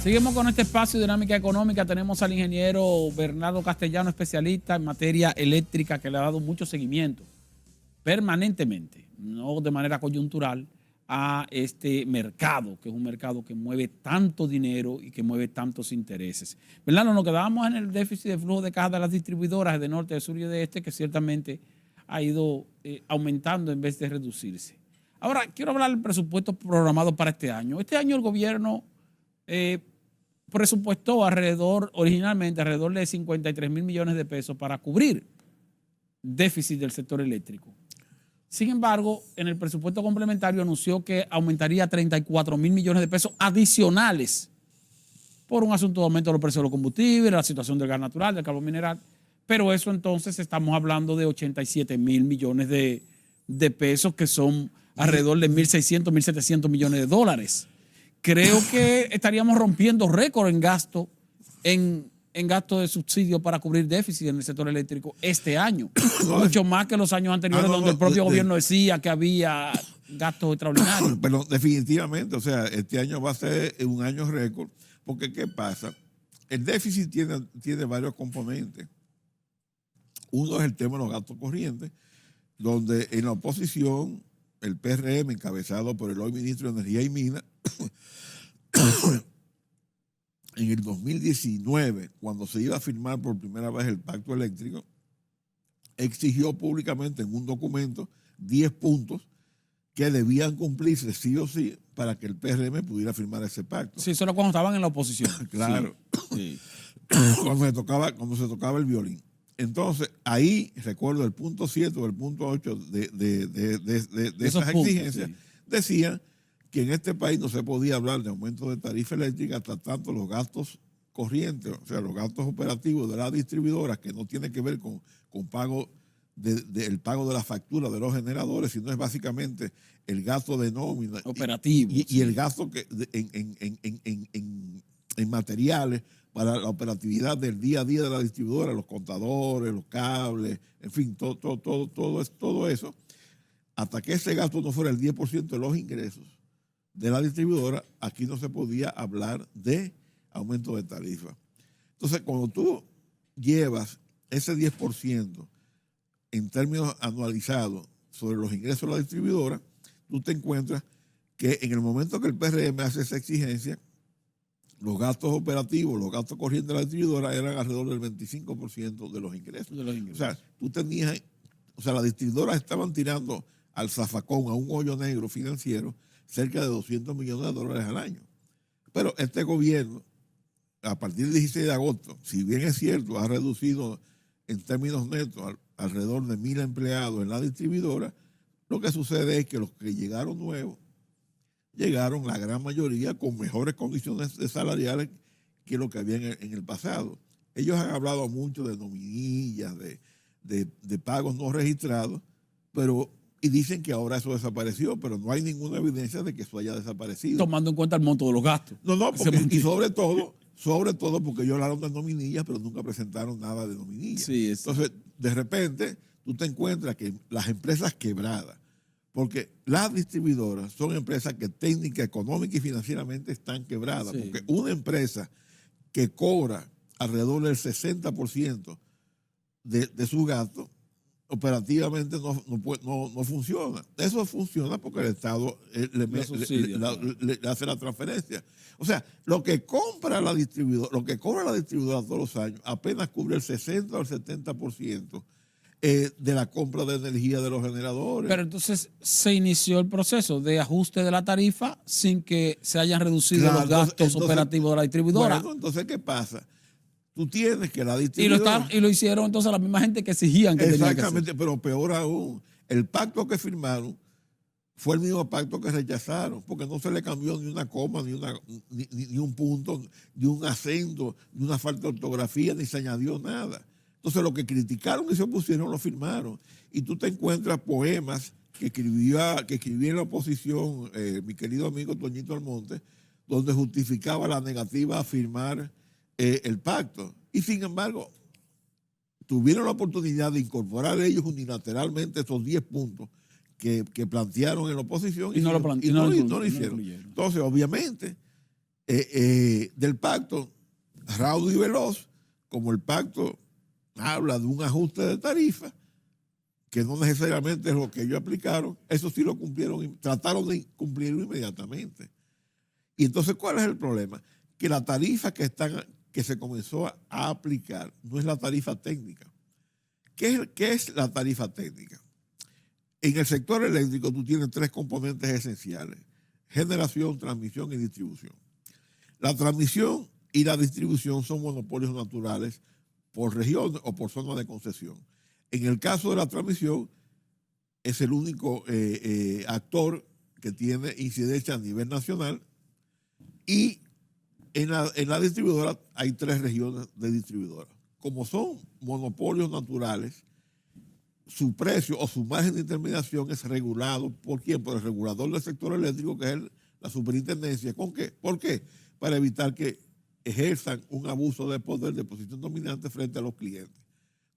Seguimos con este espacio de dinámica económica. Tenemos al ingeniero Bernardo Castellano, especialista en materia eléctrica, que le ha dado mucho seguimiento permanentemente, no de manera coyuntural, a este mercado, que es un mercado que mueve tanto dinero y que mueve tantos intereses. Bernardo, nos quedábamos en el déficit de flujo de caja de las distribuidoras de norte, de sur y de este, que ciertamente ha ido aumentando en vez de reducirse. Ahora, quiero hablar del presupuesto programado para este año. Este año el gobierno presupuestó originalmente alrededor de 53,000 millones de pesos para cubrir déficit del sector eléctrico. Sin embargo, en el presupuesto complementario anunció que aumentaría 34,000 millones de pesos adicionales por un asunto de aumento de los precios de los combustibles, la situación del gas natural, del carbón mineral. Pero eso entonces estamos hablando de 87,000 millones de pesos, que son alrededor de 1.600, 1.700 millones de dólares. Creo que estaríamos rompiendo récord en gasto, en gasto de subsidio para cubrir déficit en el sector eléctrico este año. Mucho más que los años anteriores, donde el propio gobierno decía que había gastos extraordinarios. Pero definitivamente, o sea, este año va a ser un año récord, porque ¿qué pasa? El déficit tiene varios componentes. Uno es el tema de los gastos corrientes, donde en la oposición, el PRM, encabezado por el hoy ministro de Energía y Minas, en el 2019, cuando se iba a firmar por primera vez el pacto eléctrico, exigió públicamente en un documento 10 puntos que debían cumplirse sí o sí para que el PRM pudiera firmar ese pacto. Sí, eso era cuando estaban en la oposición. Claro. Sí. Cuando se tocaba el violín. Entonces, ahí, recuerdo, el punto 7 o el punto 8 de esas exigencias, sí, decían que en este país no se podía hablar de aumento de tarifa eléctrica hasta tanto los gastos corrientes, o sea, los gastos operativos de las distribuidoras, que no tienen que ver con pago el pago de la factura de los generadores, sino es básicamente el gasto de nómina operativo y el gasto en materiales para la operatividad del día a día de la distribuidora, los contadores, los cables, en fin, todo eso, hasta que ese gasto no fuera el 10% de los ingresos de la distribuidora, aquí no se podía hablar de aumento de tarifa. Entonces, cuando tú llevas ese 10% en términos anualizados sobre los ingresos de la distribuidora, tú te encuentras que en el momento que el PRM hace esa exigencia, los gastos operativos, los gastos corrientes de la distribuidora eran alrededor del 25% de los ingresos. O sea, las distribuidoras estaban tirando al zafacón, a un hoyo negro financiero, cerca de 200 millones de dólares al año. Pero este gobierno, a partir del 16 de agosto, si bien es cierto, ha reducido en términos netos alrededor de 1,000 empleados en la distribuidora, lo que sucede es que los que llegaron nuevos, llegaron la gran mayoría con mejores condiciones salariales que lo que había en el pasado. Ellos han hablado mucho de nominillas, de pagos no registrados, y dicen que ahora eso desapareció, pero no hay ninguna evidencia de que eso haya desaparecido. Tomando en cuenta el monto de los gastos. No, y sobre todo porque ellos hablaron de nominillas, pero nunca presentaron nada de nominillas. Sí, entonces, de repente, tú te encuentras que las empresas quebradas, porque las distribuidoras son empresas que técnica, económica y financieramente están quebradas, sí, porque una empresa que cobra alrededor del 60% de sus gastos, operativamente no funciona. Eso funciona porque el Estado le hace la transferencia. O sea, lo que cobra la distribuidora todos los años apenas cubre el 60 o el 70% de la compra de energía de los generadores. Pero entonces se inició el proceso de ajuste de la tarifa sin que se hayan reducido los gastos operativos de la distribuidora. Bueno, entonces, ¿qué pasa? Tú tienes que la distribuidora... Y lo hicieron entonces la misma gente que exigían que tenía que hacer. Exactamente, pero peor aún, el pacto que firmaron fue el mismo pacto que rechazaron, porque no se le cambió ni una coma, ni un punto, ni un acento, ni una falta de ortografía, ni se añadió nada. Entonces lo que criticaron y se opusieron lo firmaron. Y tú te encuentras poemas que escribía en la oposición mi querido amigo Toñito Almonte, donde justificaba la negativa a firmar el pacto. Y sin embargo, tuvieron la oportunidad de incorporar ellos unilateralmente esos 10 puntos que plantearon en la oposición y no lo hicieron. Entonces, obviamente, del pacto raudo y veloz, como el pacto habla de un ajuste de tarifa, que no necesariamente es lo que ellos aplicaron, eso sí lo cumplieron, trataron de cumplirlo inmediatamente. Y entonces, ¿cuál es el problema? Que la tarifa que se comenzó a aplicar no es la tarifa técnica. ¿Qué es la tarifa técnica? En el sector eléctrico tú tienes 3 componentes esenciales: generación, transmisión y distribución. La transmisión y la distribución son monopolios naturales por región o por zona de concesión. En el caso de la transmisión, es el único actor que tiene incidencia a nivel nacional, y en la distribuidora hay 3 regiones de distribuidora. Como son monopolios naturales, su precio o su margen de intermediación es regulado ¿por quién? Por el regulador del sector eléctrico, que es la superintendencia. ¿Con qué? ¿Por qué? Para evitar que ejerzan un abuso de poder de posición dominante frente a los clientes.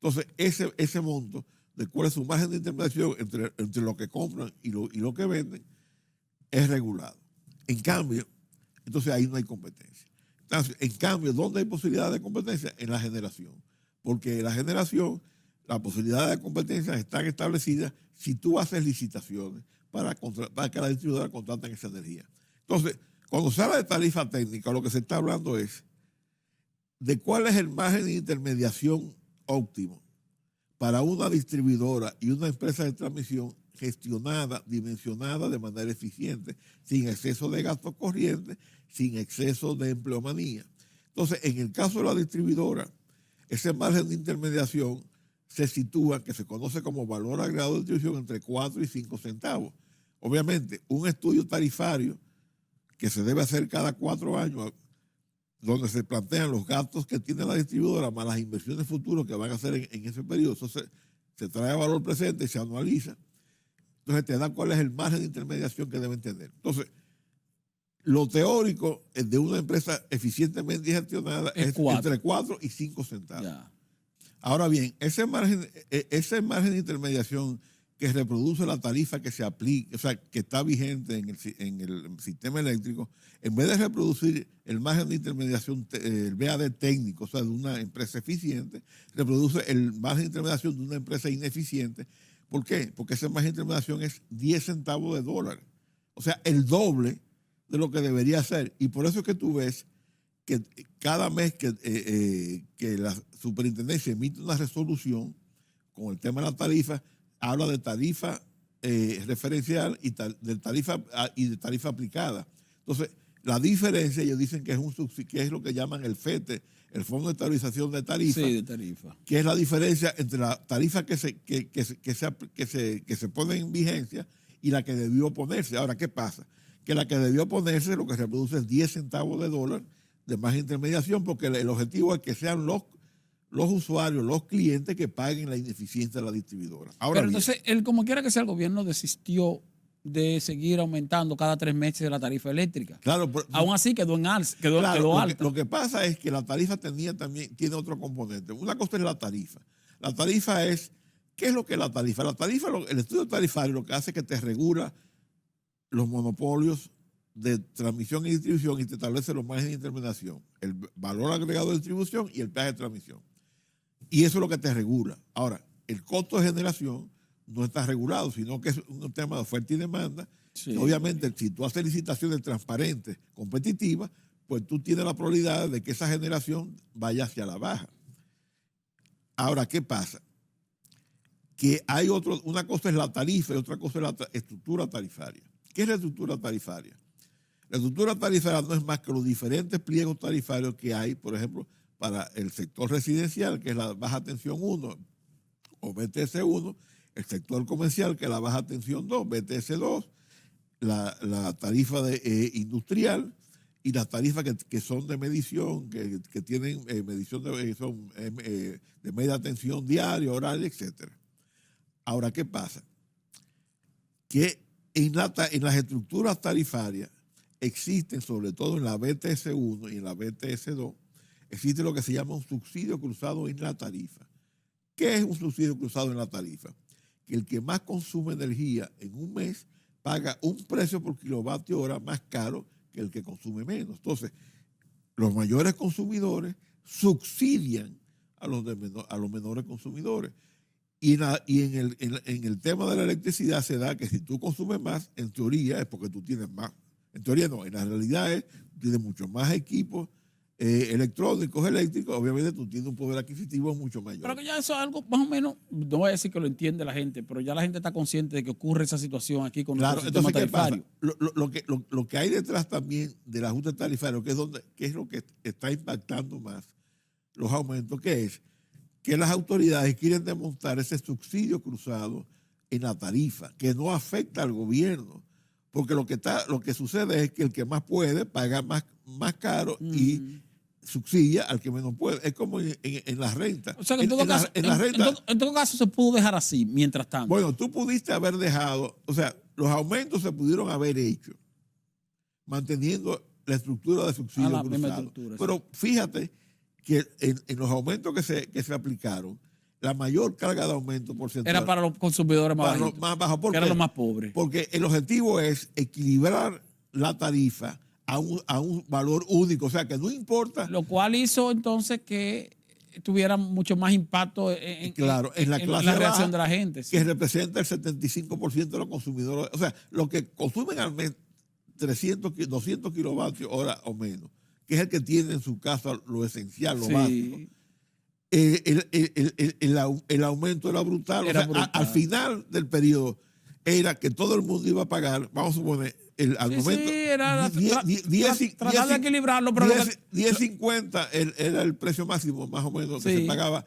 Entonces, ese monto de cuál es su margen de intermediación entre lo que compran y lo que venden es regulado. En cambio, entonces ahí no hay competencia. Entonces, en cambio, ¿dónde hay posibilidad de competencia? En la generación. Porque en la generación, las posibilidades de competencia están establecidas si tú haces licitaciones para que la distribuidora contraten esa energía. Entonces, cuando se habla de tarifa técnica, lo que se está hablando es de cuál es el margen de intermediación óptimo para una distribuidora y una empresa de transmisión gestionada, dimensionada de manera eficiente, sin exceso de gastos corrientes, sin exceso de empleomanía. Entonces, en el caso de la distribuidora, ese margen de intermediación se sitúa, que se conoce como valor agregado de distribución, entre 4 y 5 centavos. Obviamente, un estudio tarifario que se debe hacer cada 4 años, donde se plantean los gastos que tiene la distribuidora más las inversiones futuras que van a hacer en ese periodo. Eso se trae a valor presente y se anualiza. Entonces te da cuál es el margen de intermediación que deben tener. Entonces, lo teórico de una empresa eficientemente gestionada es entre 4 y 5 centavos. Ya. Ahora bien, ese margen de intermediación que reproduce la tarifa que se aplica, o sea, que está vigente en el sistema eléctrico, en vez de reproducir el margen de intermediación, el VAD técnico, o sea, de una empresa eficiente, reproduce el margen de intermediación de una empresa ineficiente. ¿Por qué? Porque ese margen de intermediación es 10 centavos de dólar. O sea, el doble de lo que debería ser. Y por eso es que tú ves que cada mes que la superintendencia emite una resolución con el tema de la tarifa, habla de tarifa referencial y de tarifa aplicada. Entonces, la diferencia, ellos dicen que es lo que llaman el FETE, el Fondo de Estabilización de Tarifa. Sí, de tarifa. Que es la diferencia entre la tarifa que se pone en vigencia y la que debió ponerse. Ahora, ¿qué pasa? Que la que debió ponerse lo que reproduce es 10 centavos de dólar de más intermediación, porque el objetivo es que sean los usuarios, los clientes que paguen la ineficiencia de la distribuidora. Ahora pero bien, entonces, como quiera que sea, el gobierno desistió de seguir aumentando cada 3 meses la tarifa eléctrica. Claro, aún así quedó alta. Lo que pasa es que la tarifa tiene otro componente. Una cosa es la tarifa. La tarifa es, ¿qué es lo que es la tarifa? La tarifa, el estudio tarifario lo que hace es que te regula los monopolios de transmisión y distribución y te establece los márgenes de intermediación, el valor agregado de distribución y el peaje de transmisión. Y eso es lo que te regula. Ahora, el costo de generación no está regulado, sino que es un tema de oferta y demanda. Sí. Obviamente, si tú haces licitaciones transparentes, competitivas, pues tú tienes la probabilidad de que esa generación vaya hacia la baja. Ahora, ¿qué pasa? Que hay una cosa es la tarifa y otra cosa es la estructura tarifaria. ¿Qué es la estructura tarifaria? La estructura tarifaria no es más que los diferentes pliegos tarifarios que hay, por ejemplo, para el sector residencial, que es la baja tensión 1 o BTS 1, el sector comercial, que es la baja tensión 2, BTS 2, la tarifa industrial y las tarifas que son de medición, que tienen medición de media tensión diaria, horaria, etc. Ahora, ¿qué pasa? Que en las estructuras tarifarias existen, sobre todo en la BTS 1 y en la BTS 2, existe lo que se llama un subsidio cruzado en la tarifa. ¿Qué es un subsidio cruzado en la tarifa? Que el que más consume energía en un mes paga un precio por kilovatio hora más caro que el que consume menos. Entonces, los mayores consumidores subsidian a los menores consumidores. Y en el tema de la electricidad se da que si tú consumes más, en teoría es porque tú tienes más. En teoría no, en la realidad es que tienes muchos más equipos electrónicos, eléctricos, obviamente tú tienes un poder adquisitivo mucho mayor. Pero que ya eso es algo más o menos, no voy a decir que lo entiende la gente, pero ya la gente está consciente de que ocurre esa situación aquí con Claro, nuestro sistema entonces, tarifario. ¿qué pasa? Lo que hay detrás también del ajuste tarifario, que es lo que está impactando más los aumentos, que es que las autoridades quieren desmontar ese subsidio cruzado en la tarifa, que no afecta al gobierno, porque lo que sucede es que el que más puede paga más caro y subsidia al que menos puede. Es como en la renta. O sea que en todo caso se pudo dejar así mientras tanto. Bueno, tú pudiste haber dejado, o sea, los aumentos se pudieron haber hecho manteniendo la estructura de subsidio cruzado. Pero fíjate que en los aumentos que se aplicaron, la mayor carga de aumento porcentual era para los consumidores más bajos, porque eran los más pobres. Porque el objetivo es equilibrar la tarifa a un valor único, o sea, que no importa. Lo cual hizo entonces que tuviera mucho más impacto en la reacción de la gente. Sí. Que representa el 75% de los consumidores. O sea, los que consumen al mes 200 kilovatios hora o menos, que es el que tiene en su casa lo esencial, lo básico. El aumento era brutal. Al final del periodo era que todo el mundo iba a pagar, vamos a suponer, al momento. Sí, era tratar de equilibrarlo. Pero 10.50 era el precio máximo, más o menos, que se pagaba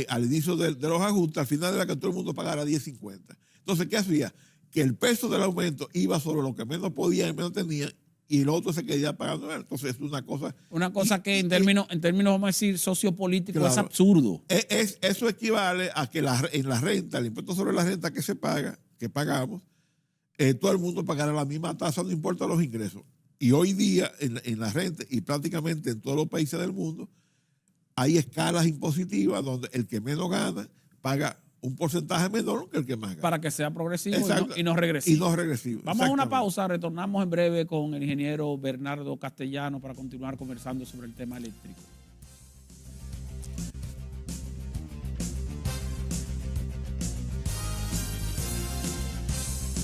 al inicio de los ajustes. Al final era que todo el mundo pagara 10.50. Entonces, ¿qué hacía? Que el peso del aumento iba sobre lo que menos podía y menos tenía, y el otro se quedaba pagando. Entonces es una cosa que en términos, vamos a decir, sociopolíticos, claro, es absurdo. Eso equivale a que en la renta, el impuesto sobre la renta que pagamos, todo el mundo pagará la misma tasa, no importa los ingresos. Y hoy día en la renta y prácticamente en todos los países del mundo hay escalas impositivas donde el que menos gana paga un porcentaje menor que el que más gana. Para que sea progresivo y no regresivo. Vamos a una pausa, retornamos en breve con el ingeniero Bernardo Castellano para continuar conversando sobre el tema eléctrico.